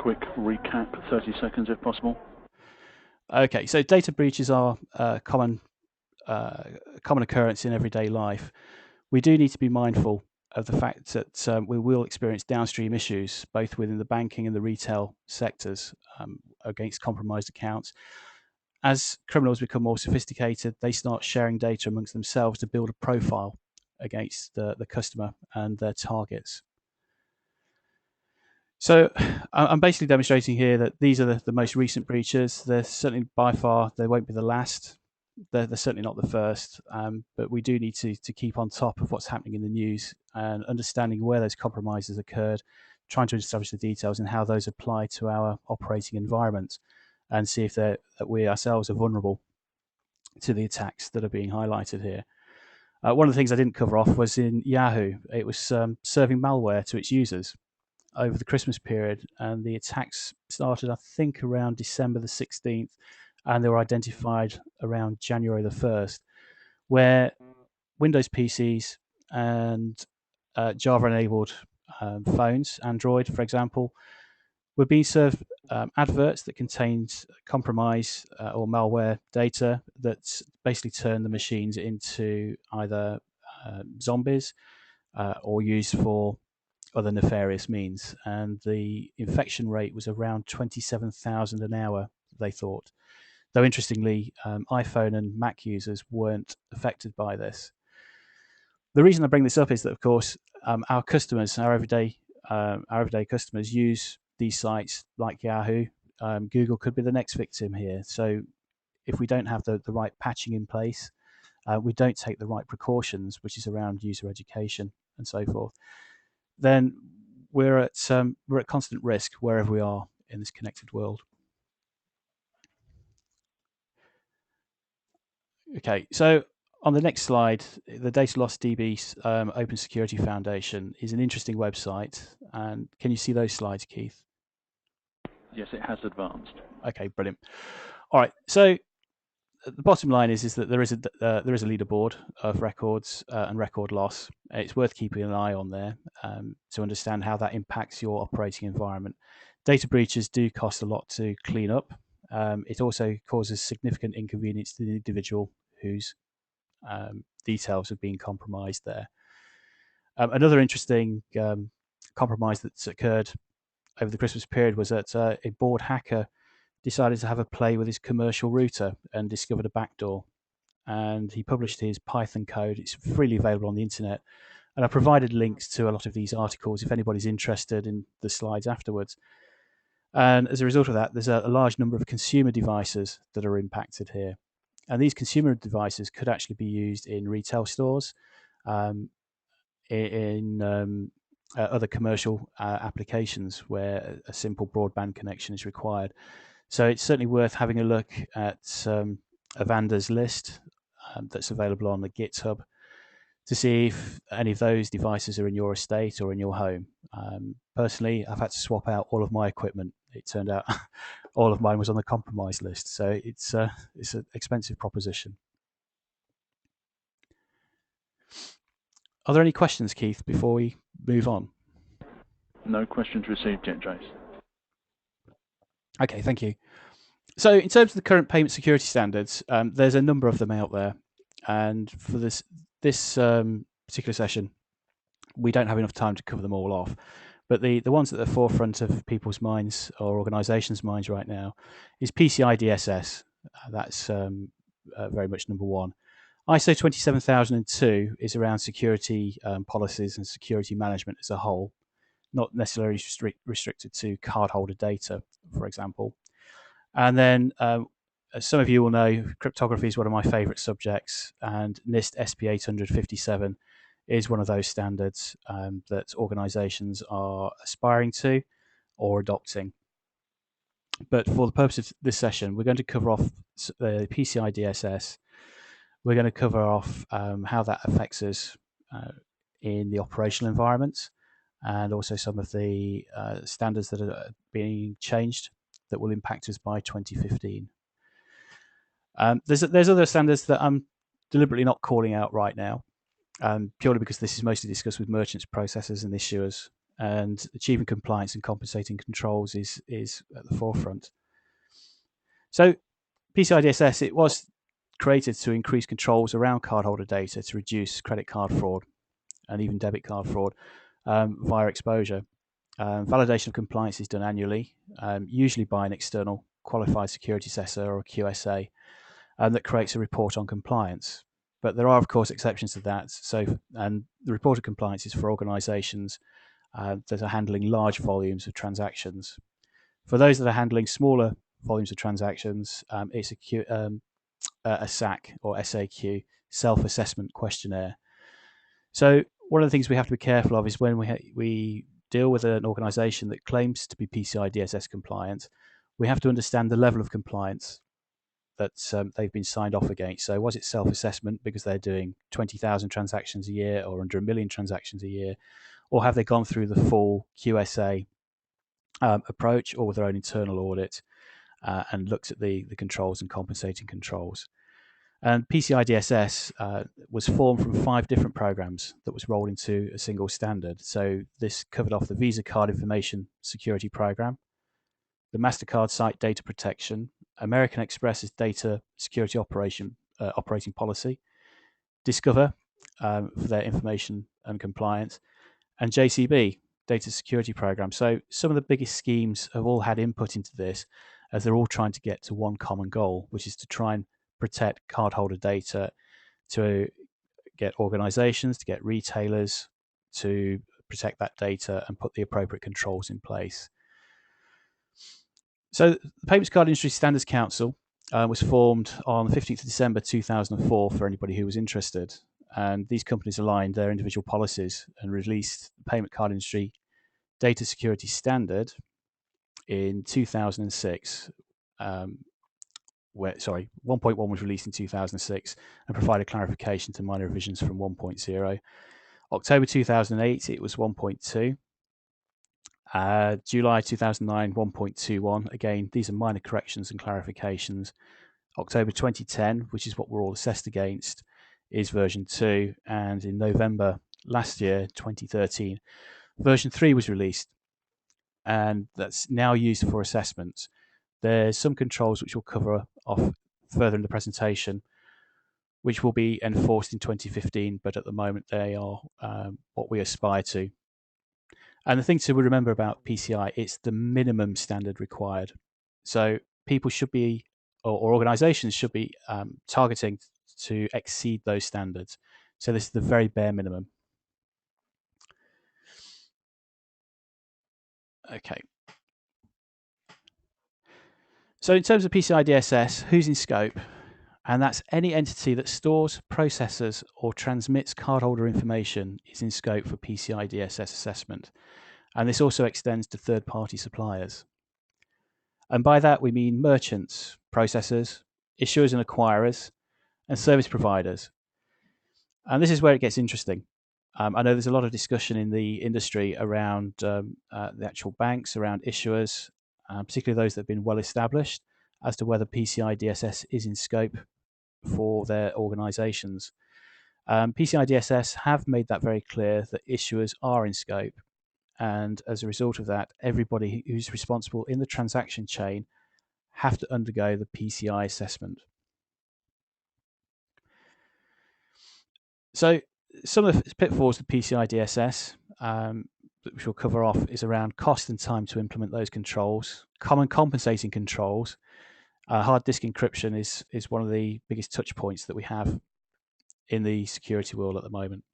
quick recap, 30 seconds if possible. Okay, so data breaches are a common occurrence in everyday life. We do need to be mindful of the fact that we will experience downstream issues, both within the banking and the retail sectors, against compromised accounts. As criminals become more sophisticated, they start sharing data amongst themselves to build a profile against the customer and their targets. So I'm basically demonstrating here that these are the most recent breaches. They're certainly by far, they won't be the last. They're certainly not the first, but we do need to keep on top of what's happening in the news and understanding where those compromises occurred, trying to establish the details and how those apply to our operating environment, and see if that we ourselves are vulnerable to the attacks that are being highlighted here. One of the things I didn't cover off was in Yahoo. It was serving malware to its users over the Christmas period, and the attacks started, I think, around December the 16th, and they were identified around January the 1st, where Windows PCs and Java-enabled phones, Android, for example, were being served adverts that contained compromise or malware data that basically turned the machines into either zombies or used for other nefarious means. And the infection rate was around 27,000 an hour, they thought. Though interestingly, iPhone and Mac users weren't affected by this. The reason I bring this up is that, of course, our customers, our everyday customers, use these sites like Yahoo. Google could be the next victim here. So if we don't have the right patching in place, we don't take the right precautions, which is around user education and so forth, then we're at constant risk wherever we are in this connected world. Okay, so on the next slide, the Data Loss DB Open Security Foundation is an interesting website. And can you see those slides, Keith? Yes, it has advanced. Okay, brilliant. All right, so the bottom line is that there is a leaderboard of records and record loss. It's worth keeping an eye on there to understand how that impacts your operating environment. Data breaches do cost a lot to clean up. It also causes significant inconvenience to the individual whose details have been compromised there. Another interesting compromise that's occurred over the Christmas period was that a bored hacker decided to have a play with his commercial router and discovered a backdoor. And he published his Python code. It's freely available on the internet. And I provided links to a lot of these articles if anybody's interested in the slides afterwards. And as a result of that, there's a large number of consumer devices that are impacted here. And these consumer devices could actually be used in retail stores, in other commercial applications where a simple broadband connection is required. So it's certainly worth having a look at a vendor's list that's available on the GitHub to see if any of those devices are in your estate or in your home. Personally, I've had to swap out all of my equipment. It turned out all of mine was on the compromised list, so it's an expensive proposition. Are there any questions, Keith, before we move on? No questions received yet, Jace. Okay, thank you. So in terms of the current payment security standards, there's a number of them out there. And for this particular session, we don't have enough time to cover them all off. But the ones at the forefront of people's minds or organizations' minds right now is PCI-DSS. That's very much number one. ISO 27002 is around security policies and security management as a whole, not necessarily restricted to cardholder data, for example. And then, as some of you will know, cryptography is one of my favorite subjects, and NIST SP 857 is one of those standards that organizations are aspiring to or adopting. But for the purpose of this session, we're going to cover off the PCI-DSS. We're going to cover off how that affects us in the operational environment, and also some of the standards that are being changed that will impact us by 2015. There's other standards that I'm deliberately not calling out right now, purely because this is mostly discussed with merchants, processors, and issuers. and achieving compliance and compensating controls is at the forefront. So PCI-DSS, it was created to increase controls around cardholder data to reduce credit card fraud and even debit card fraud via exposure. Validation of compliance is done annually, usually by an external qualified security assessor or a QSA, that creates a report on compliance. But there are, of course, exceptions to that. And the report of compliance is for organisations that are handling large volumes of transactions. For those that are handling smaller volumes of transactions, it's a SAQ or SAQ, self-assessment questionnaire. So one of the things we have to be careful of is when we deal with an organisation that claims to be PCI-DSS compliant, we have to understand the level of compliance that they've been signed off against. So was it self-assessment because they're doing 20,000 transactions a year or under 1 million transactions a year? Or have they gone through the full QSA approach or with their own internal audit and looked at the controls and compensating controls? And PCI-DSS was formed from 5 different programs that was rolled into a single standard. So this covered off the Visa Card Information Security Program, the MasterCard Site Data Protection, American Express's Data Security Operating Policy, Discover for their information and compliance, and JCB, Data Security Program. So some of the biggest schemes have all had input into this as they're all trying to get to one common goal, which is to try and protect cardholder data, to get organizations, to get retailers to protect that data and put the appropriate controls in place. So the Payments Card Industry Standards Council was formed on the 15th of December 2004 for anybody who was interested. And these companies aligned their individual policies and released the Payment Card Industry Data Security Standard in 2006. 1.1 was released in 2006 and provided clarification to minor revisions from 1.0. October 2008, it was 1.2. July 2009, 1.21. Again, these are minor corrections and clarifications. October 2010, which is what we're all assessed against, is version 2. And in November last year, 2013, version 3 was released. And that's now used for assessments. There's some controls which we'll cover off further in the presentation, which will be enforced in 2015, but at the moment they are what we aspire to. And the thing to remember about PCI, it's the minimum standard required. So people should be, or organizations should be targeting to exceed those standards. So this is the very bare minimum. Okay. So in terms of PCI-DSS, who's in scope? And that's any entity that stores, processes, or transmits cardholder information is in scope for PCI-DSS assessment. And this also extends to third-party suppliers. And by that, we mean merchants, processors, issuers and acquirers, and service providers. And this is where it gets interesting. I know there's a lot of discussion in the industry around the actual banks, around issuers, particularly those that have been well established, as to whether PCI-DSS is in scope for their organizations. PCI-DSS have made that very clear that issuers are in scope. And as a result of that, everybody who's responsible in the transaction chain have to undergo the PCI assessment. So some of the pitfalls of PCI-DSS, which we'll cover off, is around cost and time to implement those controls, common compensating controls. Hard disk encryption is one of the biggest touch points that we have in the security world at the moment.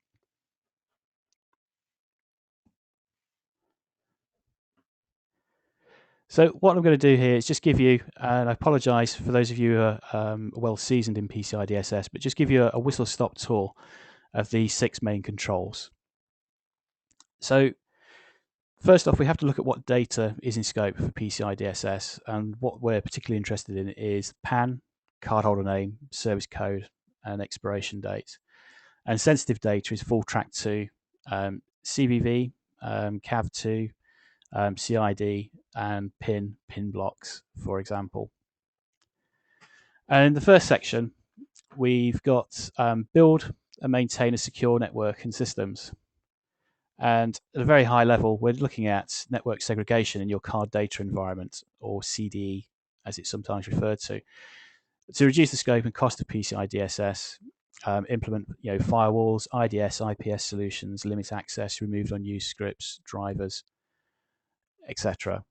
So what I'm going to do here is just give you, and I apologise for those of you who are well seasoned in PCI-DSS, but just give you a whistle-stop tour of the 6 main controls. So first off, we have to look at what data is in scope for PCI-DSS, and what we're particularly interested in is PAN, cardholder name, service code, and expiration date. And sensitive data is full track 2, CVV, CAV2, CID, and PIN blocks, for example. And in the first section, we've got build and maintain a secure network and systems. And at a very high level, we're looking at network segregation in your card data environment, or CDE, as it's sometimes referred to reduce the scope and cost of PCI-DSS, implement firewalls, IDS, IPS solutions, limit access, remove unused scripts, drivers, etc.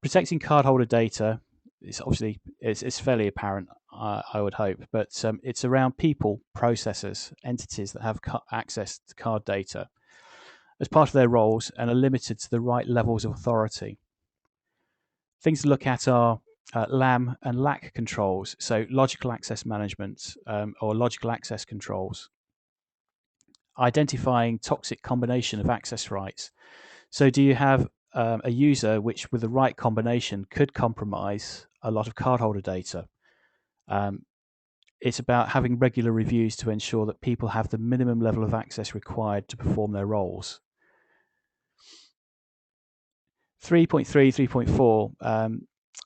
Protecting cardholder data is obviously it's fairly apparent, I would hope, but it's around people, processes, entities that have access to card data as part of their roles and are limited to the right levels of authority. Things to look at are LAM and LAC controls, so logical access management or logical access controls. Identifying toxic combination of access rights. So do you have a user which with the right combination could compromise a lot of cardholder data? It's about having regular reviews to ensure that people have the minimum level of access required to perform their roles. 3.3, 3.4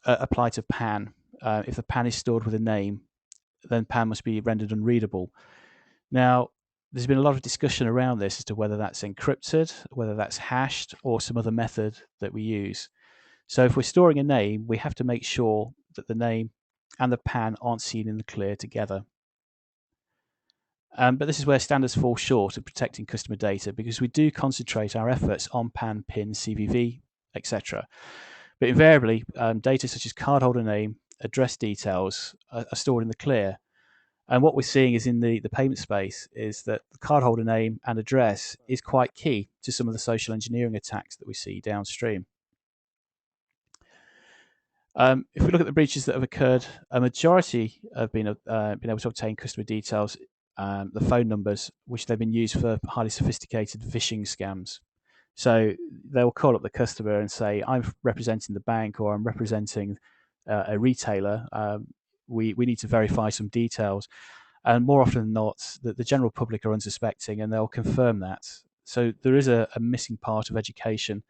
apply to PAN. If the PAN is stored with a name, then PAN must be rendered unreadable. Now, there's been a lot of discussion around this as to whether that's encrypted, whether that's hashed, or some other method that we use. So if we're storing a name, we have to make sure that the name and the PAN aren't seen in the clear together. But this is where standards fall short of protecting customer data, because we do concentrate our efforts on PAN, PIN, CVV, etc. But invariably, data such as cardholder name, address details are stored in the clear. And what we're seeing is in the payment space is that the cardholder name and address is quite key to some of the social engineering attacks that we see downstream. If we look at the breaches that have occurred, a majority have been able to obtain customer details, the phone numbers, which they've been used for highly sophisticated phishing scams. So they'll call up the customer and say, I'm representing the bank or I'm representing a retailer. We need to verify some details. And more often than not, the general public are unsuspecting and they'll confirm that. So there is a missing part of education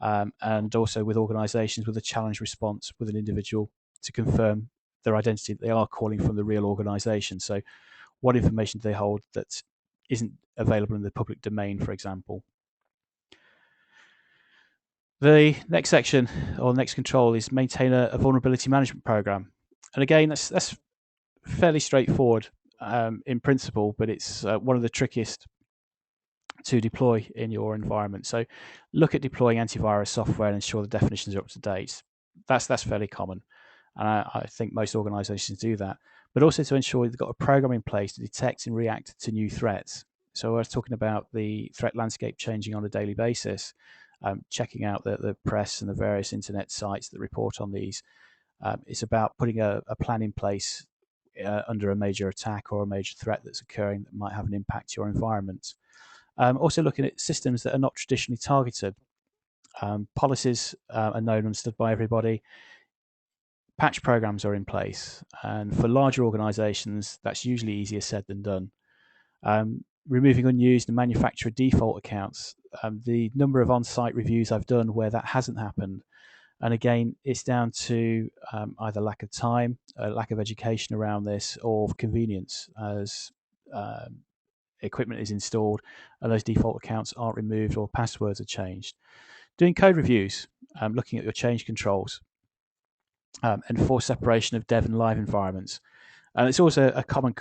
and also with organisations with a challenge response with an individual to confirm their identity. They are calling from the real organisation. So what information do they hold that isn't available in the public domain, for example? The next section or next control is maintain a vulnerability management program. And again, that's fairly straightforward in principle, but it's one of the trickiest to deploy in your environment. So look at deploying antivirus software and ensure the definitions are up to date. That's fairly common. And I think most organizations do that. But also to ensure you've got a program in place to detect and react to new threats. So we're talking about the threat landscape changing on a daily basis, checking out the press and the various internet sites that report on these. It's about putting a plan in place under a major attack or a major threat that's occurring that might have an impact to your environment. Also looking at systems that are not traditionally targeted. Policies are known and understood by everybody. Patch programs are in place. And for larger organizations, that's usually easier said than done. Removing unused and manufacturer default accounts. The number of on-site reviews I've done where that hasn't happened. And again, it's down to either lack of time, lack of education around this, or convenience as equipment is installed and those default accounts aren't removed or passwords are changed. Doing code reviews, looking at your change controls, enforce separation of dev and live environments. And it's also a common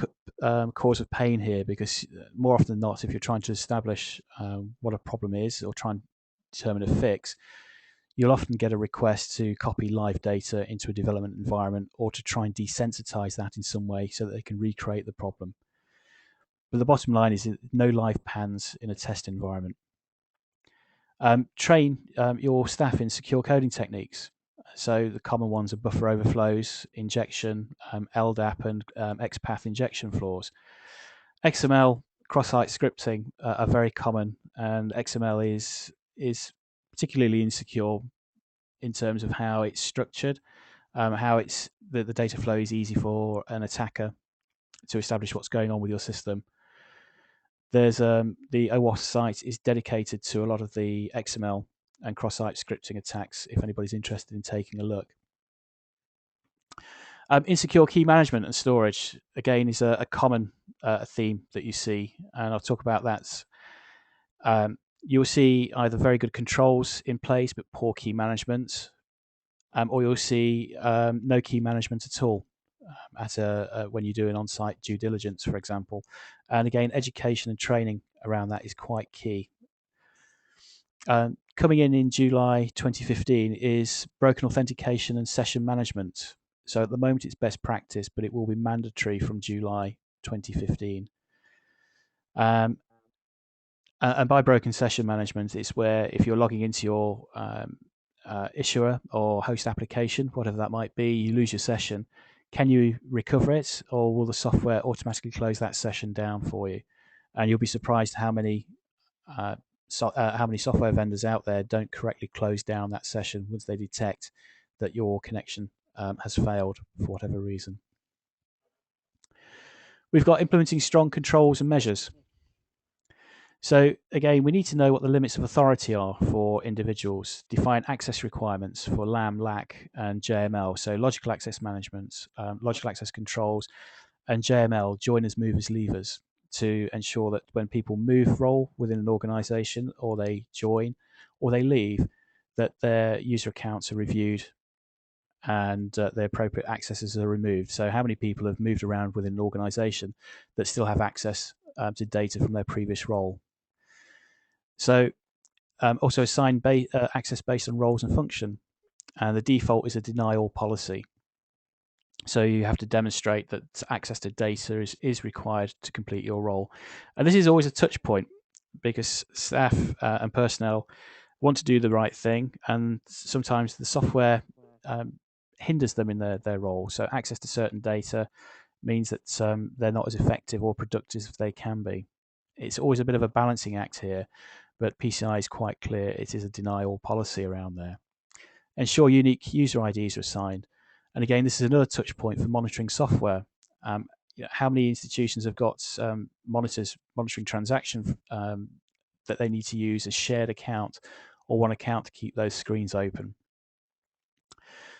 cause of pain here because more often than not, if you're trying to establish what a problem is or try and determine a fix, you'll often get a request to copy live data into a development environment or to try and desensitize that in some way so that they can recreate the problem. But the bottom line is no live PANs in a test environment. Train your staff in secure coding techniques. So the common ones are buffer overflows, injection, LDAP, and XPath injection flaws. XML cross-site scripting are very common, and XML is particularly insecure in terms of how it's structured, how the data flow is easy for an attacker to establish what's going on with your system. There's the OWASP site is dedicated to a lot of the XML and cross-site scripting attacks, if anybody's interested in taking a look. Insecure key management and storage, again, is a common theme that you see, and I'll talk about that You'll see either very good controls in place but poor key management, or you'll see no key management at all when you do an on-site due diligence, for example. And again, education and training around that is quite key. Coming in July 2015 is broken authentication and session management. So at the moment it's best practice, but it will be mandatory from July 2015. And by broken session management, it's where if you're logging into your issuer or host application, whatever that might be, you lose your session. Can you recover it, or will the software automatically close that session down for you? And you'll be surprised how many software vendors out there don't correctly close down that session once they detect that your connection has failed for whatever reason. We've got implementing strong controls and measures. So again, we need to know what the limits of authority are for individuals, define access requirements for LAM, LAC, and JML, so logical access management, logical access controls, and JML, joiners, movers, leavers, to ensure that when people move role within an organization, or they join, or they leave, that their user accounts are reviewed and the appropriate accesses are removed. So how many people have moved around within an organization that still have access to data from their previous role? So also assign access based on roles and function, and the default is a deny all policy. So you have to demonstrate that access to data is required to complete your role. And this is always a touch point, because staff and personnel want to do the right thing, and sometimes the software hinders them in their role. So access to certain data means that they're not as effective or productive as they can be. It's always a bit of a balancing act here, but PCI is quite clear. It is a deny all policy around there. Ensure unique user IDs are assigned. And again, this is another touch point for monitoring software. How many institutions have got monitoring transaction that they need to use a shared account or one account to keep those screens open?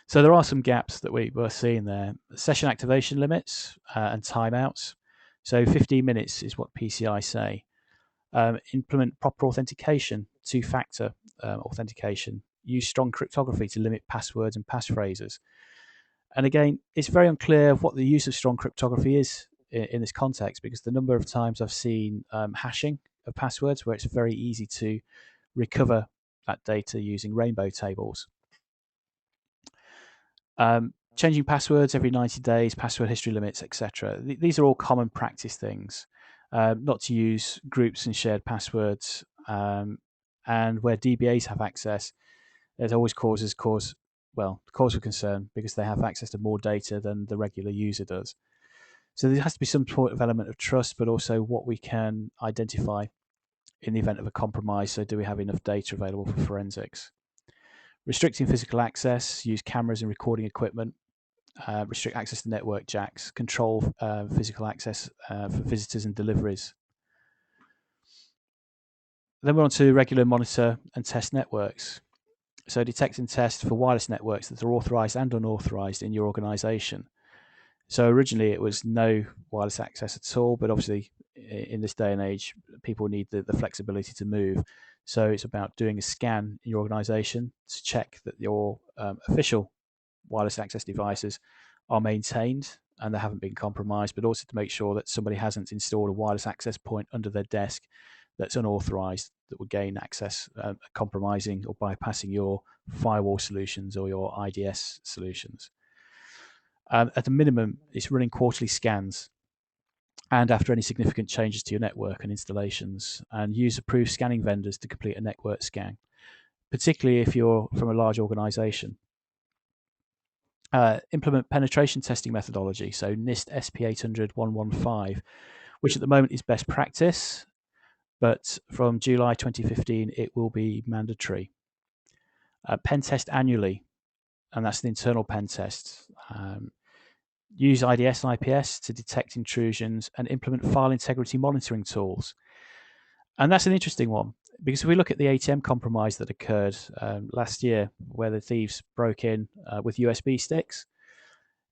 So there are some gaps that we're seeing there. Session activation limits and timeouts. So 15 minutes is what PCI say. Implement proper authentication, two-factor authentication. Use strong cryptography to limit passwords and passphrases. And again, it's very unclear what the use of strong cryptography is in this context, because the number of times I've seen hashing of passwords where it's very easy to recover that data using rainbow tables. Changing passwords every 90 days, password history limits, etc. These are all common practice things. Not to use groups and shared passwords, and where DBAs have access, there's always cause for concern, because they have access to more data than the regular user does. So there has to be some sort of element of trust, but also what we can identify in the event of a compromise. So do we have enough data available for forensics? Restricting physical access, use cameras and recording equipment. Restrict access to network jacks, control physical access for visitors and deliveries. Then we're on to regular monitor and test networks. So detect and test for wireless networks that are authorized and unauthorized in your organization. So originally it was no wireless access at all, but obviously in this day and age, people need the flexibility to move. So it's about doing a scan in your organization to check that your official wireless access devices are maintained and they haven't been compromised, but also to make sure that somebody hasn't installed a wireless access point under their desk that's unauthorized, that would gain access, compromising or bypassing your firewall solutions or your IDS solutions. At a minimum, it's running quarterly scans, and after any significant changes to your network and installations, and use approved scanning vendors to complete a network scan, particularly if you're from a large organization. Implement penetration testing methodology, so NIST SP 800-115, which at the moment is best practice, but from July 2015 it will be mandatory. Pen test annually, and that's an internal pen test. Use IDS and IPS to detect intrusions, and implement file integrity monitoring tools. And that's an interesting one, because if we look at the ATM compromise that occurred last year, where the thieves broke in with USB sticks,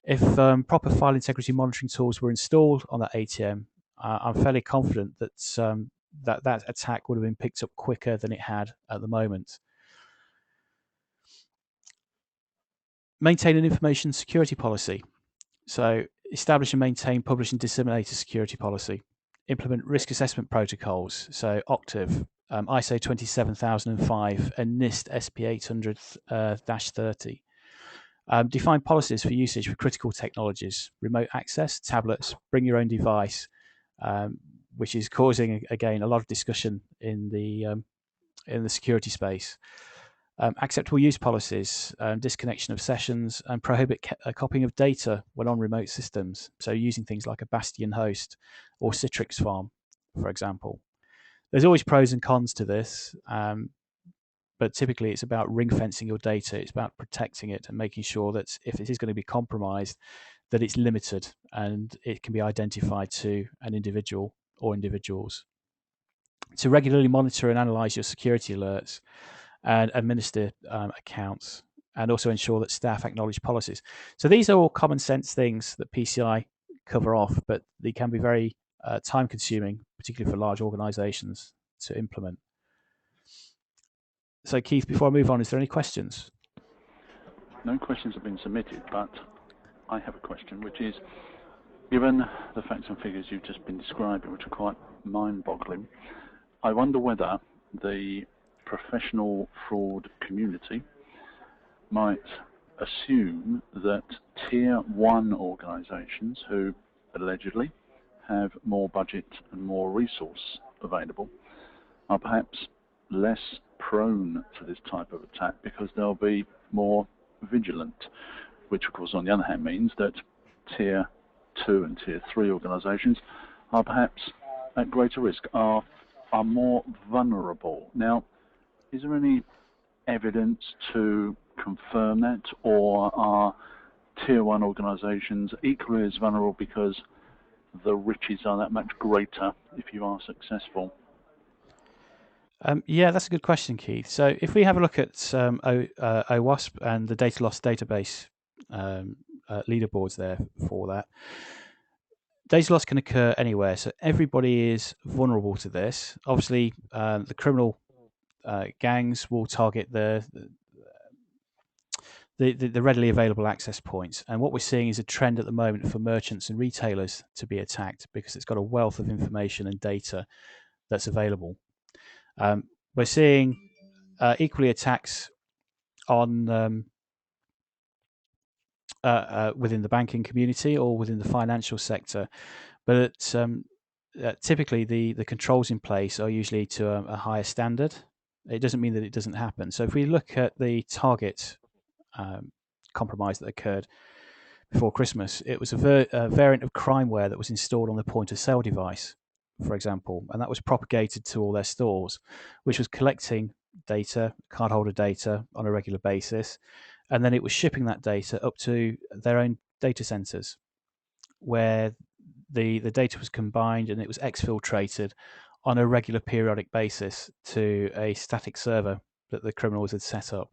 if proper file integrity monitoring tools were installed on that ATM, I'm fairly confident that that attack would have been picked up quicker than it had at the moment. Maintain an information security policy. So establish and maintain, publish and disseminate a security policy. Implement risk assessment protocols, so Octave, ISO 27005 and NIST SP 800-30. Define policies for usage for critical technologies, remote access, tablets, bring your own device, which is causing, again, a lot of discussion in the security space. Acceptable use policies, disconnection of sessions, and prohibit copying of data when on remote systems. So using things like a Bastion host or Citrix farm, for example. There's always pros and cons to this, but typically it's about ring fencing your data. It's about protecting it and making sure that if it is going to be compromised, that it's limited and it can be identified to an individual or individuals. To regularly monitor and analyze your security alerts and administer accounts, and also ensure that staff acknowledge policies. So these are all common sense things that PCI cover off, but they can be very time consuming, particularly for large organizations to implement. So Keith, before I move on, is there any questions? No questions have been submitted, but I have a question, which is, given the facts and figures you've just been describing, which are quite mind-boggling, I wonder whether the professional fraud community might assume that tier 1 organisations who allegedly have more budget and more resource available are perhaps less prone to this type of attack because they'll be more vigilant, which of course on the other hand means that tier 2 and tier 3 organisations are perhaps at greater risk, are more vulnerable. Now, is there any evidence to confirm that, or are tier 1 organisations equally as vulnerable because the riches are that much greater if you are successful? Yeah, that's a good question, Keith. So if we have a look at OWASP and the data loss database leaderboards there for that, data loss can occur anywhere. So everybody is vulnerable to this. Obviously, the criminal gangs will target the readily available access points. And what we're seeing is a trend at the moment for merchants and retailers to be attacked because it's got a wealth of information and data that's available. We're seeing equally attacks on within the banking community or within the financial sector, but typically the controls in place are usually to a higher standard. It doesn't mean that it doesn't happen. So if we look at the Target compromise that occurred before Christmas, it was a variant of crimeware that was installed on the point-of-sale device, for example, and that was propagated to all their stores, which was collecting data, cardholder data, on a regular basis, and then it was shipping that data up to their own data centers, where the data was combined and it was exfiltrated on a regular periodic basis to a static server that the criminals had set up.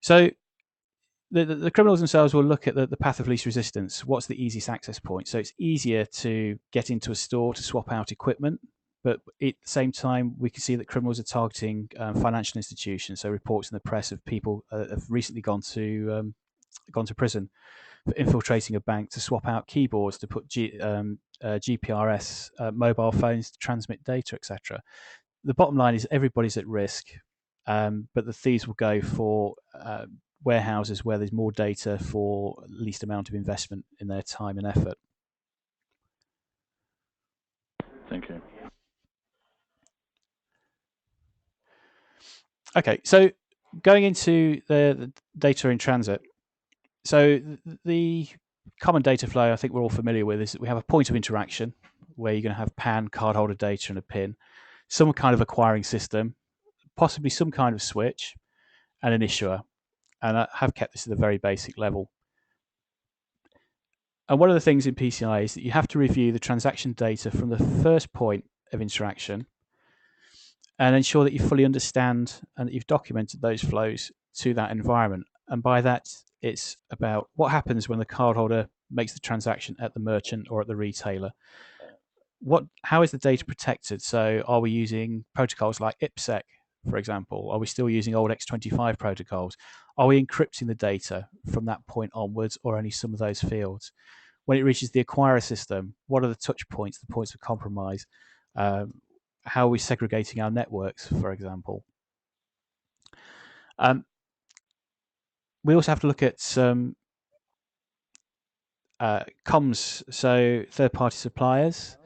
So the criminals themselves will look at the path of least resistance. What's the easiest access point? So it's easier to get into a store to swap out equipment, but at the same time, we can see that criminals are targeting financial institutions. So reports in the press of people have recently gone to prison for infiltrating a bank to swap out keyboards to put GPRS mobile phones to transmit data, etc. The bottom line is everybody's at risk, but the thieves will go for warehouses where there's more data for least amount of investment in their time and effort. Thank you. Okay, so going into the data in transit. So the common data flow I think we're all familiar with is that we have a point of interaction where you're going to have PAN, cardholder data, and a PIN, some kind of acquiring system, possibly some kind of switch, and an issuer. And I have kept this at a very basic level. And one of the things in PCI is that you have to review the transaction data from the first point of interaction and ensure that you fully understand and that you've documented those flows to that environment. And by that, it's about what happens when the cardholder makes the transaction at the merchant or at the retailer. how is the data protected? So are we using protocols like IPsec, for example? Are we still using old X25 protocols? Are we encrypting the data from that point onwards, or only some of those fields? When it reaches the acquirer system, what are the touch points, the points of compromise? How are we segregating our networks, for example? We also have to look at some comms, so third-party suppliers,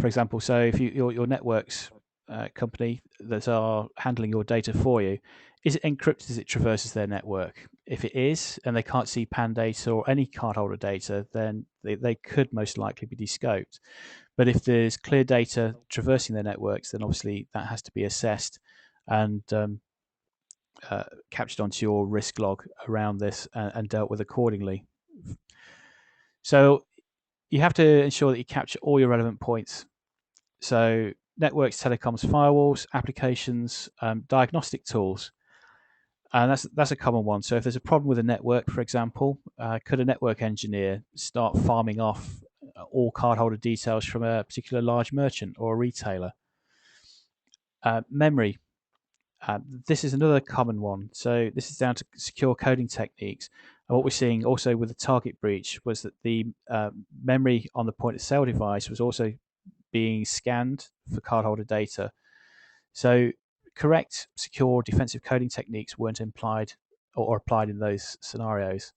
for example. So if your networks company that are handling your data for you, is it encrypted as it traverses their network? If it is, and they can't see PAN data or any cardholder data, then they could most likely be descoped. But if there's clear data traversing their networks, then obviously that has to be assessed and captured onto your risk log around this and dealt with accordingly. So you have to ensure that you capture all your relevant points. So networks, telecoms, firewalls, applications, diagnostic tools. And that's a common one. So if there's a problem with a network, for example, could a network engineer start farming off all cardholder details from a particular large merchant or a retailer? Memory. This is another common one. So this is down to secure coding techniques. And what we're seeing also with the target breach was that the memory on the point of sale device was also being scanned for cardholder data. So correct, secure, defensive coding techniques weren't implied or applied in those scenarios.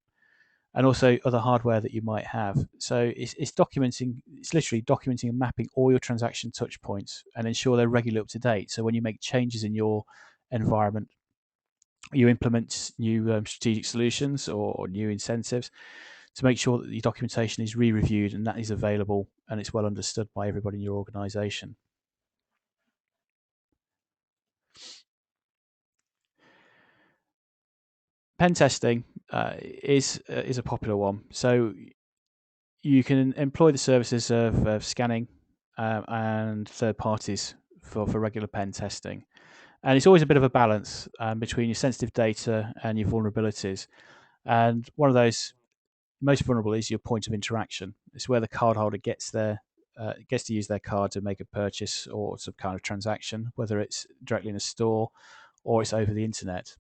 And also other hardware that you might have. So it's documenting, it's literally documenting and mapping all your transaction touch points and ensure they're regularly up to date. So when you make changes in your environment, you implement new strategic solutions or new incentives to make sure that the documentation is re-reviewed and that is available and it's well understood by everybody in your organization. Pen testing is a popular one. So you can employ the services of scanning and third parties for regular pen testing. And it's always a bit of a balance between your sensitive data and your vulnerabilities. And one of those most vulnerable is your point of interaction. It's where the cardholder gets to use their card to make a purchase or some kind of transaction, whether it's directly in a store or it's over the internet.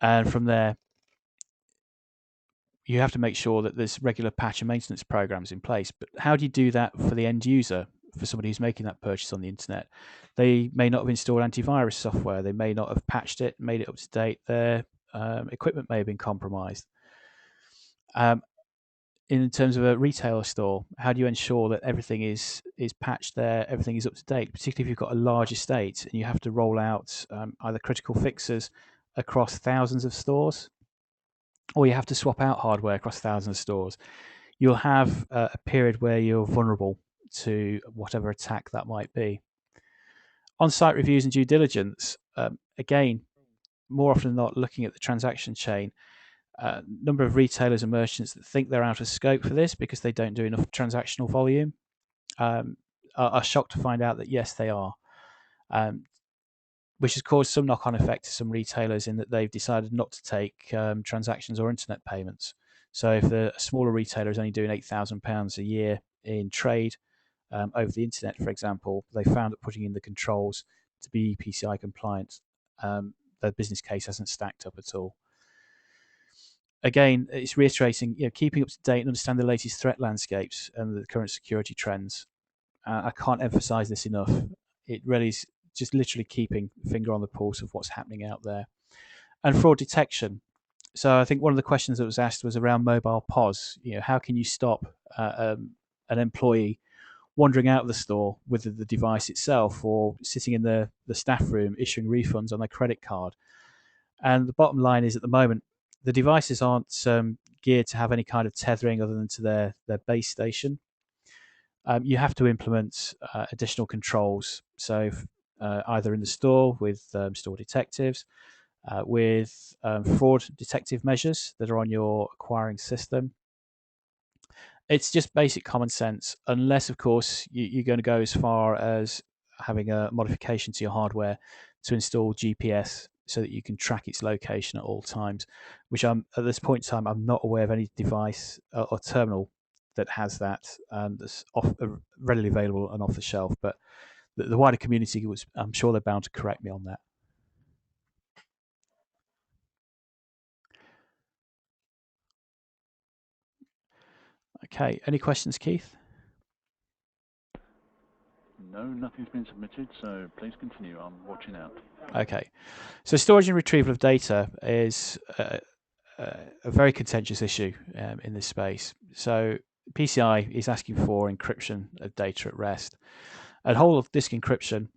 And from there, you have to make sure that there's regular patch and maintenance programs in place. But how do you do that for the end user, for somebody who's making that purchase on the internet? They may not have installed antivirus software. They may not have patched it, made it up to date. Their equipment may have been compromised. In terms of a retailer store, how do you ensure that everything is patched there, everything is up to date, particularly if you've got a large estate and you have to roll out either critical fixes across thousands of stores, or you have to swap out hardware across thousands of stores? You'll have a period where you're vulnerable to whatever attack that might be. On-site reviews and due diligence, again, more often than not, looking at the transaction chain. Number of retailers and merchants that think they're out of scope for this because they don't do enough transactional volume are shocked to find out that yes, they are, which has caused some knock-on effect to some retailers in that they've decided not to take transactions or internet payments. So if a smaller retailer is only doing £8,000 a year in trade over the internet, for example, they found that putting in the controls to be PCI compliant, their business case hasn't stacked up at all. Again, it's reiterating, keeping up to date and understand the latest threat landscapes and the current security trends. I can't emphasize this enough. It really is just literally keeping a finger on the pulse of what's happening out there. And fraud detection. So I think one of the questions that was asked was around mobile POS. How can you stop an employee wandering out of the store with the device itself or sitting in the staff room issuing refunds on their credit card? And the bottom line is, at the moment, the devices aren't geared to have any kind of tethering other than to their base station. You have to implement additional controls. So either in the store with store detectives, with fraud detective measures that are on your acquiring system. It's just basic common sense, unless, of course, you're going to go as far as having a modification to your hardware to install GPS so that you can track its location at all times, which at this point in time, I'm not aware of any device or terminal that has that, that's readily available and off the shelf. But the wider community I'm sure they're bound to correct me on that. Okay, any questions, Keith? No, nothing's been submitted, so please continue. I'm watching out. Okay, so storage and retrieval of data is a very contentious issue in this space. So PCI is asking for encryption of data at rest. At whole of disk encryption,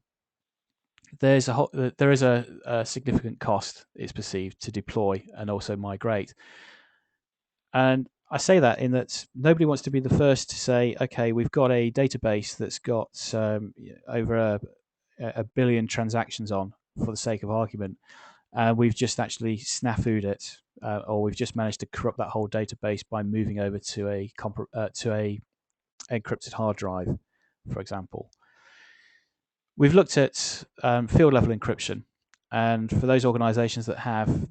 there is a significant cost, it's perceived, to deploy and also migrate. And I say that in that nobody wants to be the first to say, okay, we've got a database that's got over a billion transactions on, for the sake of argument, and we've just actually snafu'd it, or we've just managed to corrupt that whole database by moving over to a encrypted hard drive, for example. We've looked at field level encryption, and for those organizations that have,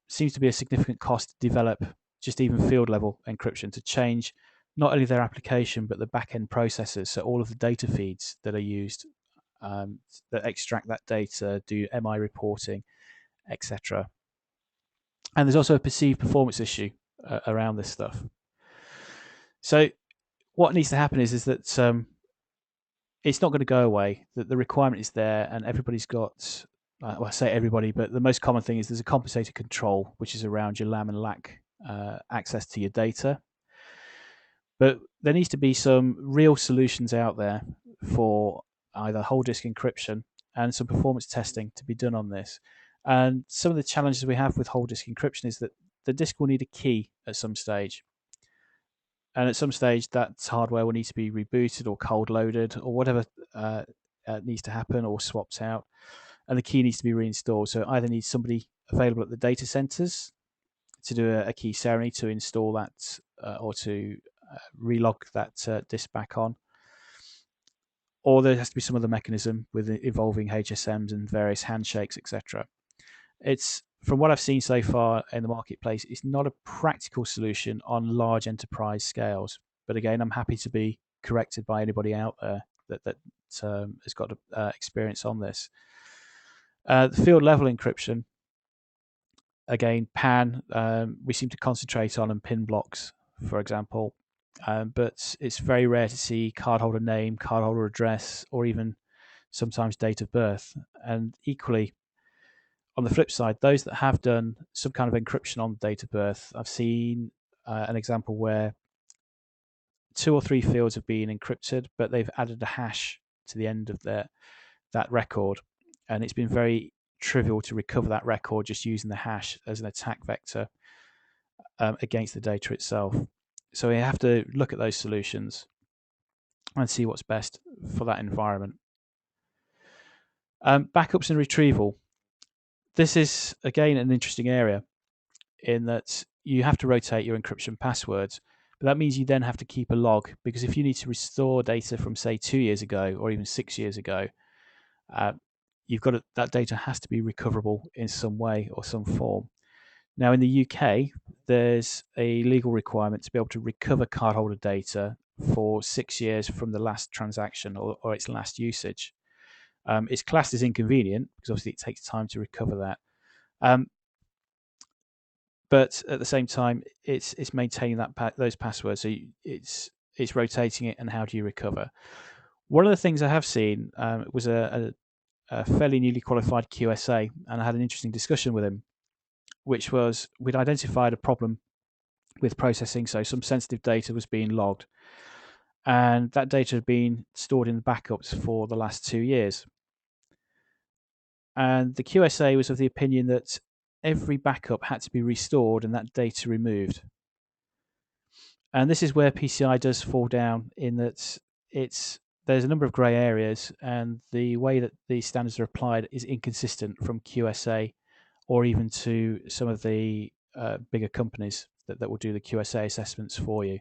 seems to be a significant cost to develop just even field level encryption, to change not only their application but the back end processes, so all of the data feeds that are used that extract that data, do MI reporting, etc. And there's also a perceived performance issue around this stuff. So what needs to happen is that it's not going to go away. The requirement is there, and everybody's got, well, I say everybody, but the most common thing is there's a compensated control, which is around your LAM and LAC access to your data. But there needs to be some real solutions out there for either whole disk encryption and some performance testing to be done on this. And some of the challenges we have with whole disk encryption is that the disk will need a key at some stage. And at some stage, that hardware will need to be rebooted or cold loaded or whatever needs to happen, or swapped out. And the key needs to be reinstalled. So either needs somebody available at the data centers to do a key ceremony to install that or to relog that disk back on. Or there has to be some other mechanism with involving HSMs and various handshakes, etc. It's, from what I've seen so far in the marketplace, it's not a practical solution on large enterprise scales. But again, I'm happy to be corrected by anybody out there that has got experience on this. The field level encryption, again, PAN, we seem to concentrate on, and PIN blocks, for example. But it's very rare to see cardholder name, cardholder address, or even sometimes date of birth. And equally, on the flip side, those that have done some kind of encryption on date of birth, I've seen an example where 2 or 3 fields have been encrypted, but they've added a hash to the end of that record, and it's been very trivial to recover that record just using the hash as an attack vector against the data itself. So we have to look at those solutions and see what's best for that environment. Backups and retrieval. This is, again, an interesting area in that you have to rotate your encryption passwords, but that means you then have to keep a log, because if you need to restore data from, say, 2 years ago or even 6 years ago, that data has to be recoverable in some way or some form. Now, in the UK, there's a legal requirement to be able to recover cardholder data for 6 years from the last transaction or its last usage. It's classed as inconvenient because obviously it takes time to recover that. But at the same time, it's maintaining those passwords. So it's rotating it, and how do you recover? One of the things I have seen was a fairly newly qualified QSA, and I had an interesting discussion with him, which was we'd identified a problem with processing. So some sensitive data was being logged, and that data had been stored in the backups for the last 2 years. And the QSA was of the opinion that every backup had to be restored and that data removed. And this is where PCI does fall down, in that there's a number of grey areas, and the way that these standards are applied is inconsistent from QSA or even to some of the bigger companies that will do the QSA assessments for you.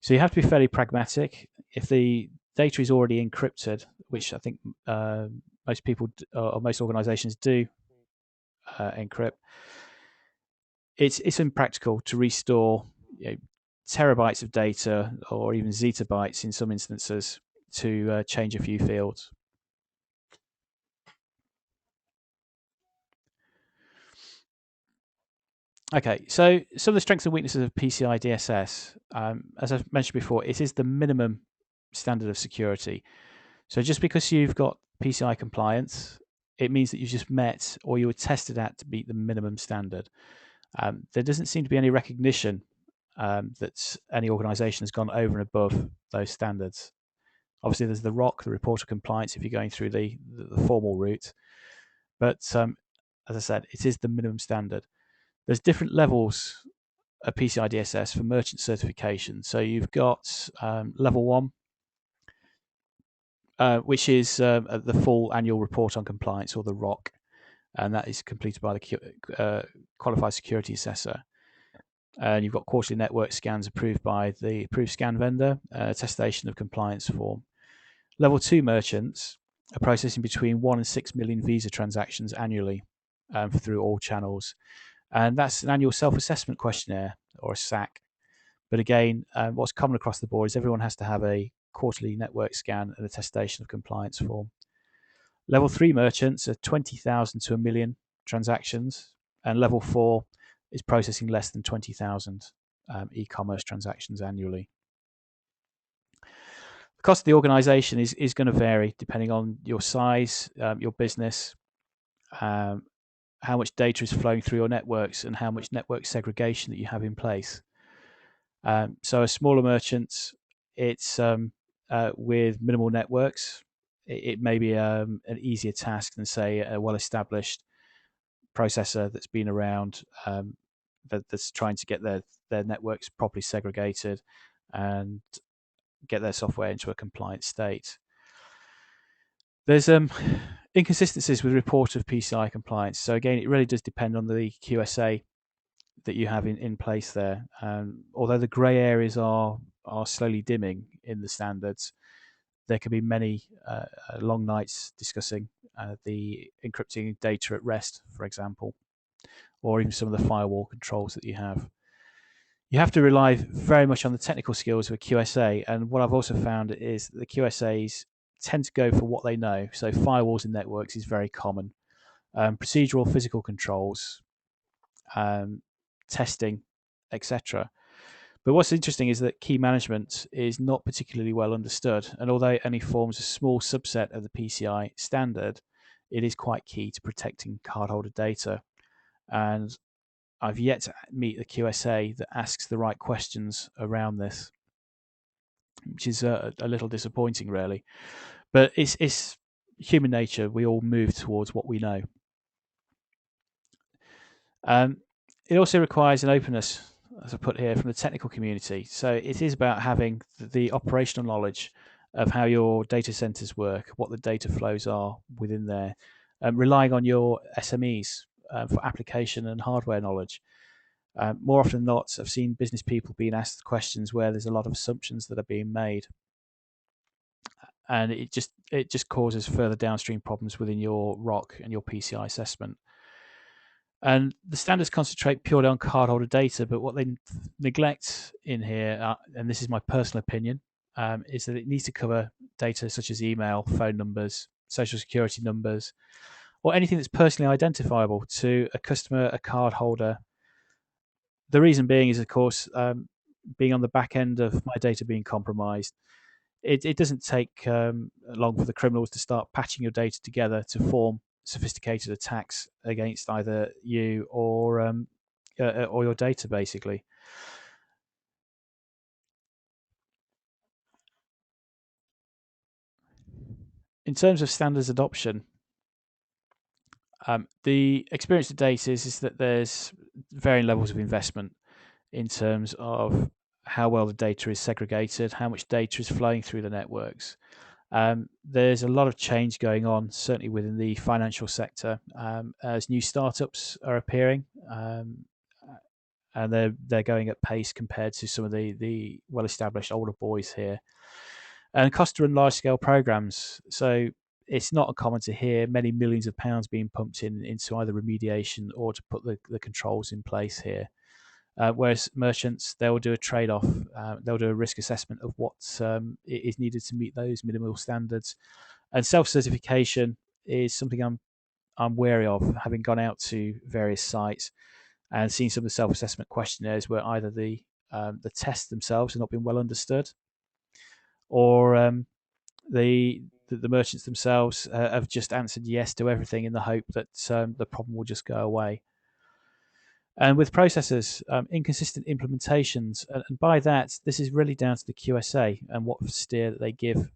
So you have to be fairly pragmatic. If the data is already encrypted, which I think most people or most organizations do encrypt, it's impractical to restore terabytes of data or even zettabytes in some instances to change a few fields. Okay, so some of the strengths and weaknesses of PCI-DSS, as I've mentioned before, it is the minimum standard of security. So just because you've got PCI compliance, it means that you've just met or you were tested at to meet the minimum standard. There doesn't seem to be any recognition that any organisation has gone over and above those standards. Obviously, there's the ROC, the report of compliance, if you're going through the formal route. But as I said, it is the minimum standard. There's different levels of PCI DSS for merchant certification. So you've got level 1, which is the full annual report on compliance, or the ROC, and that is completed by the qualified security assessor. And you've got quarterly network scans approved by the approved scan vendor, attestation of compliance form. Level 2 merchants are processing between 1 and 6 million Visa transactions annually through all channels. And that's an annual self-assessment questionnaire, or a SAQ. But again, what's common across the board is everyone has to have a quarterly network scan and attestation of compliance form. Level 3 merchants are 20,000 to 1 million transactions, and level 4 is processing less than 20,000 e-commerce transactions annually. The cost of the organisation is going to vary depending on your size, your business, how much data is flowing through your networks, and how much network segregation that you have in place. So a smaller merchant, it's with minimal networks, it may be an easier task than, say, a well-established processor that's been around, that's trying to get their networks properly segregated and get their software into a compliant state. There's inconsistencies with report of PCI compliance. So again, it really does depend on the QSA that you have in place there. Although the grey areas are slowly dimming in the standards, there can be many long nights discussing the encrypting data at rest, for example, or even some of the firewall controls that you have. You have to rely very much on the technical skills of a QSA, and what I've also found is the QSAs tend to go for what they know. So firewalls and networks is very common. Procedural physical controls, testing, etc. But what's interesting is that key management is not particularly well understood, and although it only forms a small subset of the PCI standard, it is quite key to protecting cardholder data. And I've yet to meet the QSA that asks the right questions around this, which is a little disappointing, really. But it's human nature. We all move towards what we know. It also requires an openness, as I put here, from the technical community. So it is about having the operational knowledge of how your data centers work, what the data flows are within there, relying on your SMEs for application and hardware knowledge. More often than not, I've seen business people being asked questions where there's a lot of assumptions that are being made, and it just causes further downstream problems within your ROC and your PCI assessment. And the standards concentrate purely on cardholder data, but what they neglect in here, and this is my personal opinion, is that it needs to cover data such as email, phone numbers, social security numbers, or anything that's personally identifiable to a customer, a cardholder. The reason being is, of course, being on the back end of my data being compromised, it doesn't take long for the criminals to start patching your data together to form sophisticated attacks against either you or your data, basically. In terms of standards adoption, the experience to date is that there's varying levels of investment in terms of how well the data is segregated, how much data is flowing through the networks. There's a lot of change going on, certainly within the financial sector, as new startups are appearing, and they're going at pace compared to some of the well-established older boys here. And cost to run large-scale programs. So it's not uncommon to hear many millions of pounds being pumped into either remediation or to put the controls in place here. Whereas merchants, they'll do a trade-off. They'll do a risk assessment of what is needed to meet those minimal standards. And self-certification is something I'm wary of, having gone out to various sites and seen some of the self-assessment questionnaires where either the tests themselves have not been well understood, or the merchants themselves have just answered yes to everything in the hope that the problem will just go away. And with processors, inconsistent implementations, and by that, this is really down to the QSA and what steer that they give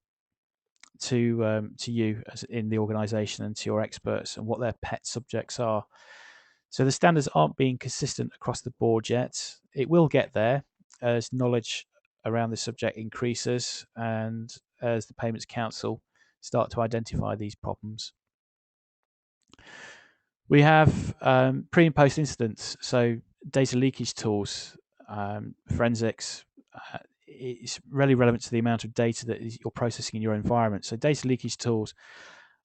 to you as in the organisation and to your experts, and what their pet subjects are. So the standards aren't being consistent across the board yet. It will get there as knowledge around the subject increases and as the Payments Council start to identify these problems. We have pre and post incidents, so data leakage tools, forensics. It's really relevant to the amount of data that you're processing in your environment. So data leakage tools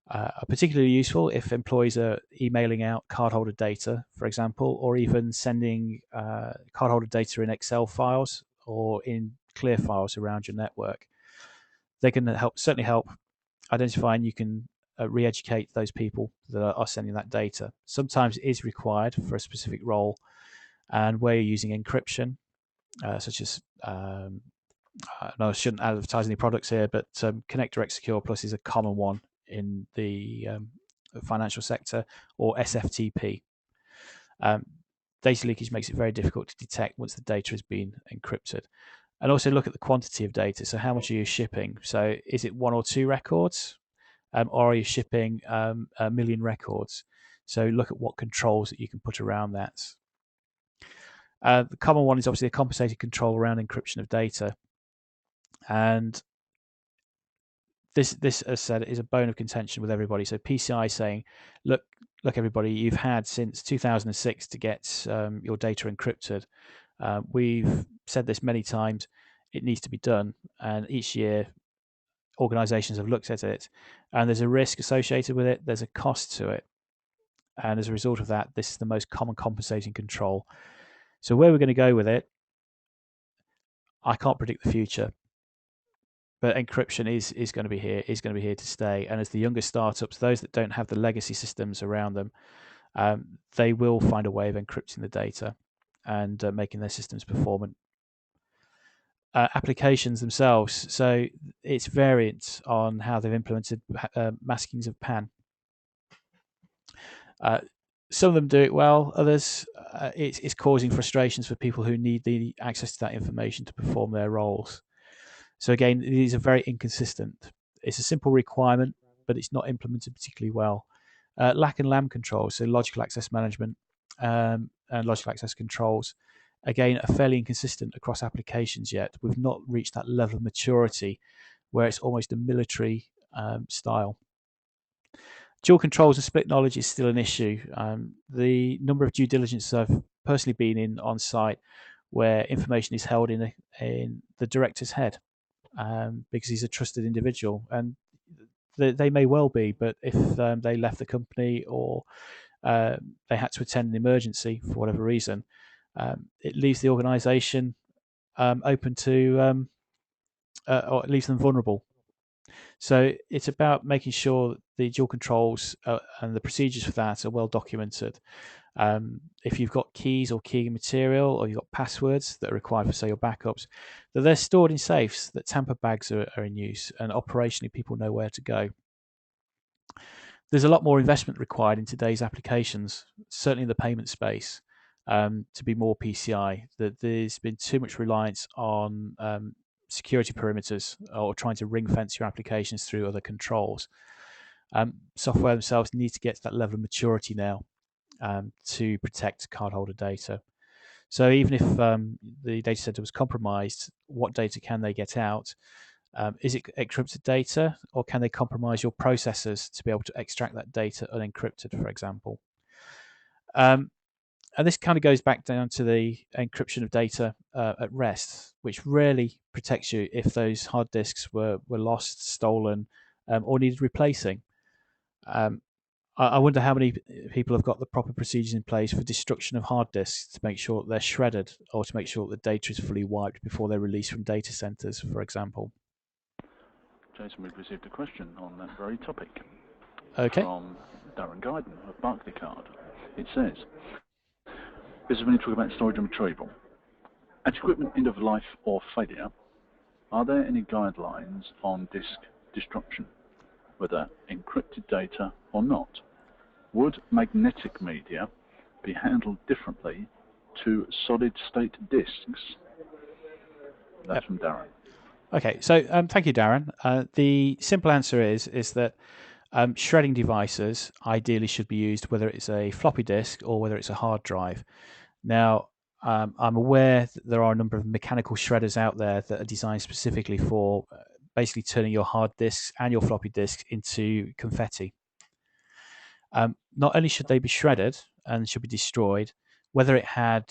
are particularly useful if employees are emailing out cardholder data, for example, or even sending cardholder data in Excel files or in clear files around your network. They can certainly help identifying. You can re-educate those people that are sending that data. Sometimes it is required for a specific role, and where you're using encryption, such as no, I shouldn't advertise any products here, but Connect Direct Secure Plus is a common one in the financial sector, or SFTP. Data leakage makes it very difficult to detect once the data has been encrypted. And also look at the quantity of data. So how much are you shipping? So is it 1 or 2 records? Or are you shipping a million records? So look at what controls that you can put around that. The common one is obviously a compensated control around encryption of data. And this, as I said, is a bone of contention with everybody. So PCI is saying, look, everybody, you've had since 2006 to get your data encrypted. We've said this many times. It needs to be done. And each year, organizations have looked at it, and there's a risk associated with it. There's a cost to it. And as a result of that, this is the most common compensating control. So where we're going to go with it, I can't predict the future. But encryption is going to be here, to stay. And as the younger startups, those that don't have the legacy systems around them, they will find a way of encrypting the data and making their systems performant. Applications themselves, so it's variant on how they've implemented maskings of PAN. Some of them do it well, others it's causing frustrations for people who need the access to that information to perform their roles. So again, these are very inconsistent. It's a simple requirement, but it's not implemented particularly well. LAC and LAM controls, so logical access management and logical access controls, again, are fairly inconsistent across applications yet. We've not reached that level of maturity where it's almost a military style. Dual controls and split knowledge is still an issue. The number of due diligence I've personally been in on site where information is held in the director's head because he's a trusted individual, and they may well be, but if they left the company or they had to attend an emergency for whatever reason, it leaves the organisation open to, or it leaves them vulnerable. So it's about making sure the dual controls and the procedures for that are well documented. If you've got keys or key material, or you've got passwords that are required for, say, your backups, that they're stored in safes, that tamper bags are in use, and operationally people know where to go. There's a lot more investment required in today's applications, certainly in the payment space, to be more PCI. That there's been too much reliance on security perimeters or trying to ring fence your applications through other controls. Software themselves needs to get to that level of maturity now to protect cardholder data. So even if the data center was compromised, what data can they get out? Is it encrypted data, or can they compromise your processors to be able to extract that data unencrypted, for example? And this kind of goes back down to the encryption of data at rest, which rarely protects you if those hard disks were lost, stolen, or needed replacing. I wonder how many people have got the proper procedures in place for destruction of hard disks to make sure that they're shredded, or to make sure that the data is fully wiped before they're released from data centers, for example. Jason, we've received a question on that very topic from Darren Guyden of Barclaycard. It says, this is when you talk about storage and retrieval. At equipment end of life or failure, are there any guidelines on disk destruction, whether encrypted data or not? Would magnetic media be handled differently to solid-state disks? That's from Darren. Okay, so thank you, Darren. The simple answer is that shredding devices ideally should be used whether it's a floppy disk or whether it's a hard drive. Now, I'm aware that there are a number of mechanical shredders out there that are designed specifically for basically turning your hard disks and your floppy disks into confetti. Not only should they be shredded and should be destroyed, whether it had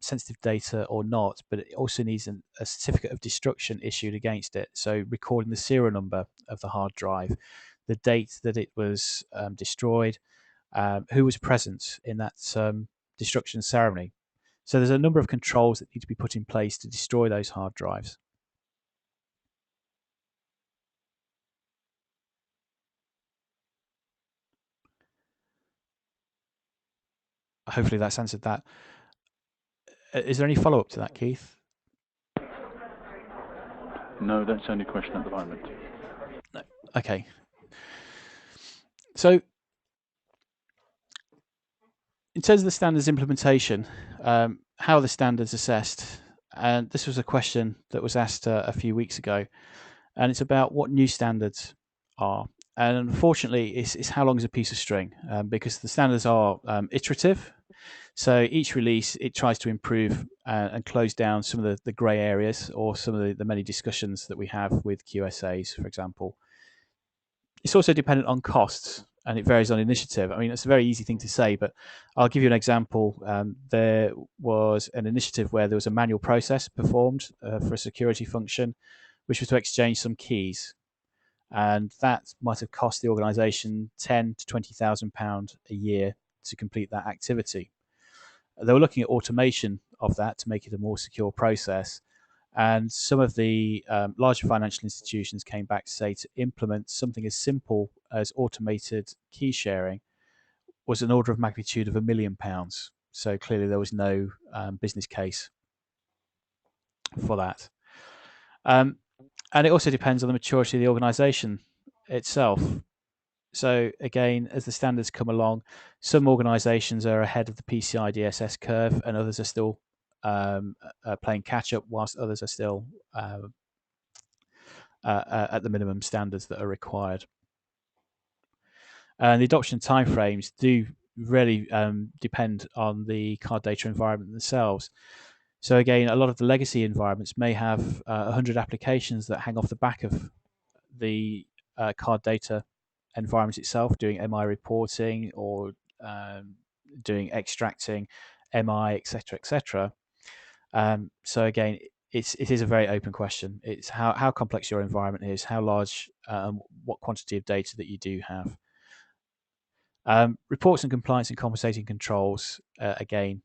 sensitive data or not, but it also needs a certificate of destruction issued against it. So recording the serial number of the hard drive, the date that it was destroyed, who was present in that destruction ceremony. So there's a number of controls that need to be put in place to destroy those hard drives. Hopefully that's answered that. Is there any follow-up to that, Keith? No, that's the only question at the moment. No. Okay. So in terms of the standards implementation, how are the standards assessed? And this was a question that was asked a few weeks ago, and it's about what new standards are. And unfortunately, it's how long is a piece of string, because the standards are iterative. So each release, it tries to improve and close down some of the grey areas or some of the many discussions that we have with QSAs, for example. It's also dependent on costs, and it varies on initiative. I mean, it's a very easy thing to say, but I'll give you an example. There was an initiative where there was a manual process performed for a security function, which was to exchange some keys. And that might have cost the organisation £10,000 to £20,000 a year to complete that activity. They were looking at automation of that to make it a more secure process. And some of the larger financial institutions came back to say to implement something as simple as automated key sharing was an order of magnitude of £1 million. So clearly there was no business case for that. And it also depends on the maturity of the organisation itself. So again, as the standards come along, some organisations are ahead of the PCI-DSS curve and others are still playing catch up, whilst others are still at the minimum standards that are required. And the adoption timeframes do really depend on the card data environment themselves. So again, a lot of the legacy environments may have 100 applications that hang off the back of the card data environment itself, doing MI reporting or doing extracting, MI, etc., etc. So again, it is a very open question. It's how complex your environment is, how large, what quantity of data that you do have. Reports and compliance and compensating controls, again,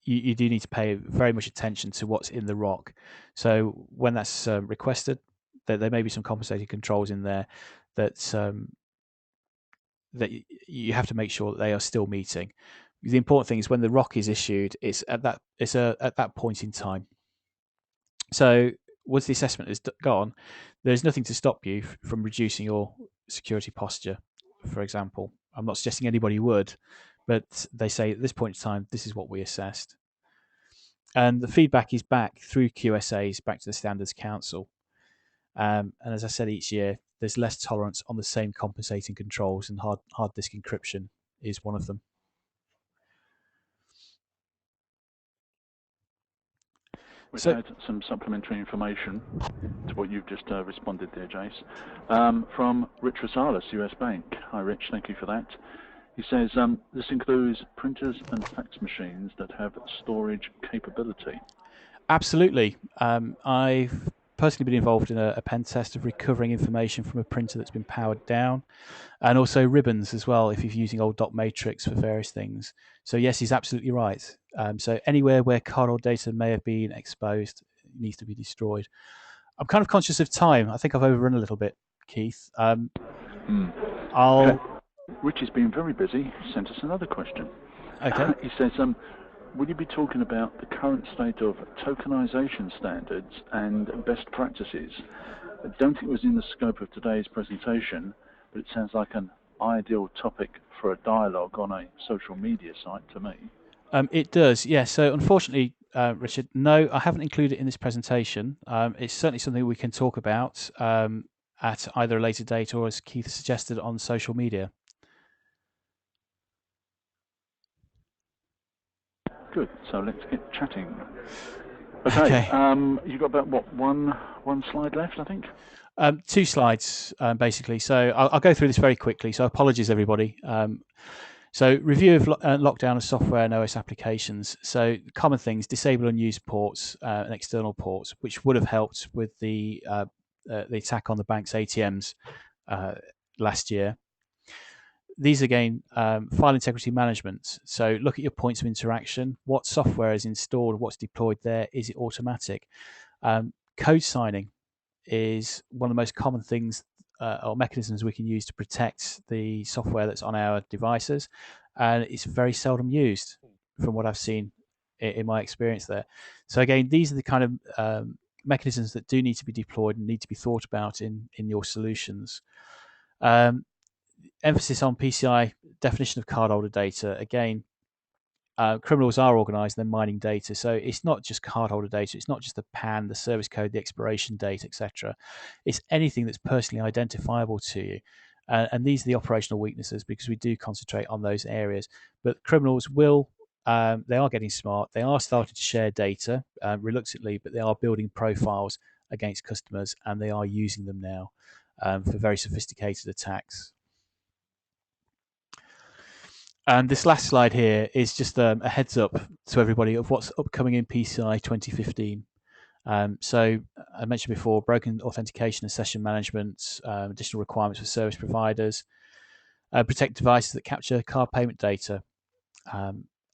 you do need to pay very much attention to what's in the ROC. So when that's requested, there may be some compensating controls in there that that you have to make sure that they are still meeting. The important thing is when the ROC is issued, it's at that point in time. So once the assessment is gone, there's nothing to stop you from reducing your security posture, for example. I'm not suggesting anybody would, but they say at this point in time, this is what we assessed. And the feedback is back through QSAs, back to the Standards Council. And as I said, each year, there's less tolerance on the same compensating controls, and hard disk encryption is one of them. We've had some supplementary information to what you've just responded there, Jace, from Rich Rosales, US Bank. Hi, Rich. Thank you for that. He says this includes printers and fax machines that have storage capability. Absolutely. I've personally been involved in a pen test of recovering information from a printer that's been powered down, and also ribbons as well if you're using old dot matrix for various things. So yes, he's absolutely right. So anywhere where cardholder data may have been exposed needs to be destroyed. I'm kind of conscious of time. I think I've overrun a little bit, Keith. Richie's been very busy. Sent us another question. Okay. He says, will you be talking about the current state of tokenization standards and best practices? I don't think it was in the scope of today's presentation, but it sounds like an ideal topic for a dialogue on a social media site to me. It does, yes. So unfortunately, Richard, no, I haven't included it in this presentation. It's certainly something we can talk about at either a later date or, as Keith suggested, on social media. Good. So let's get chatting. Okay. You've got about what one slide left, I think. 2 slides basically. So I'll go through this very quickly. So apologies, everybody. So review of lockdown of software and OS applications. So common things: disable unused ports and external ports, which would have helped with the attack on the bank's ATMs last year. These again, file integrity management. So look at your points of interaction. What software is installed? What's deployed there? Is it automatic? Code signing is one of the most common things or mechanisms we can use to protect the software that's on our devices, and it's very seldom used from what I've seen in my experience there. So again, these are the kind of mechanisms that do need to be deployed and need to be thought about in your solutions. Emphasis on PCI definition of cardholder data. Again, criminals are organised, they're mining data. So it's not just cardholder data, it's not just the PAN, the service code, the expiration date, etc. It's anything that's personally identifiable to you. And these are the operational weaknesses, because we do concentrate on those areas. But criminals will, they are getting smart. They are starting to share data reluctantly, but they are building profiles against customers, and they are using them now for very sophisticated attacks. And this last slide here is just a heads up to everybody of what's upcoming in PCI 2015. So I mentioned before, broken authentication and session management, additional requirements for service providers, protect devices that capture card payment data,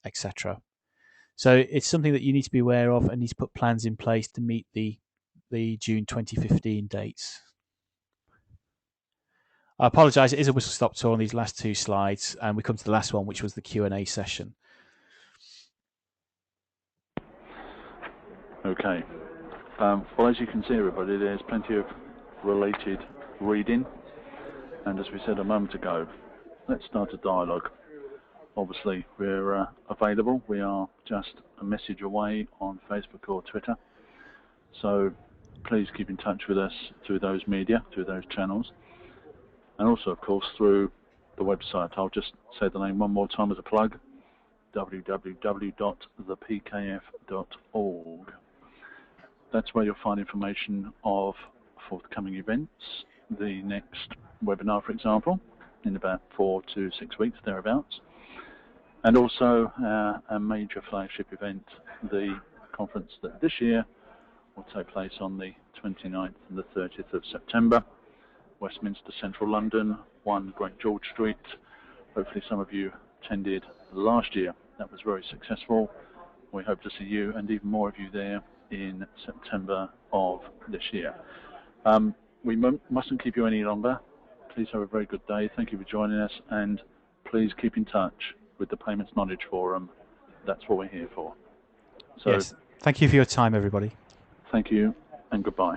etc. So it's something that you need to be aware of and need to put plans in place to meet the June 2015 dates. I apologise, it is a whistle-stop tour on these last 2 slides, and we come to the last one, which was the Q&A session. Okay. Well, as you can see, everybody, there's plenty of related reading. And as we said a moment ago, let's start a dialogue. Obviously, we're available. We are just a message away on Facebook or Twitter. So please keep in touch with us through those media, through those channels. And also, of course, through the website. I'll just say the name one more time as a plug: www.thepkf.org. That's where you'll find information of forthcoming events. The next webinar, for example, in about 4 to 6 weeks, thereabouts. And also a major flagship event, the conference that this year will take place on the 29th and the 30th of September. Westminster, Central London, 1 Great George Street. Hopefully some of you attended last year. That was very successful. We hope to see you and even more of you there in September of this year. We mustn't keep you any longer. Please have a very good day. Thank you for joining us, and please keep in touch with the Payments Knowledge Forum. That's what we're here for. So, yes. Thank you for your time, everybody. Thank you, and goodbye.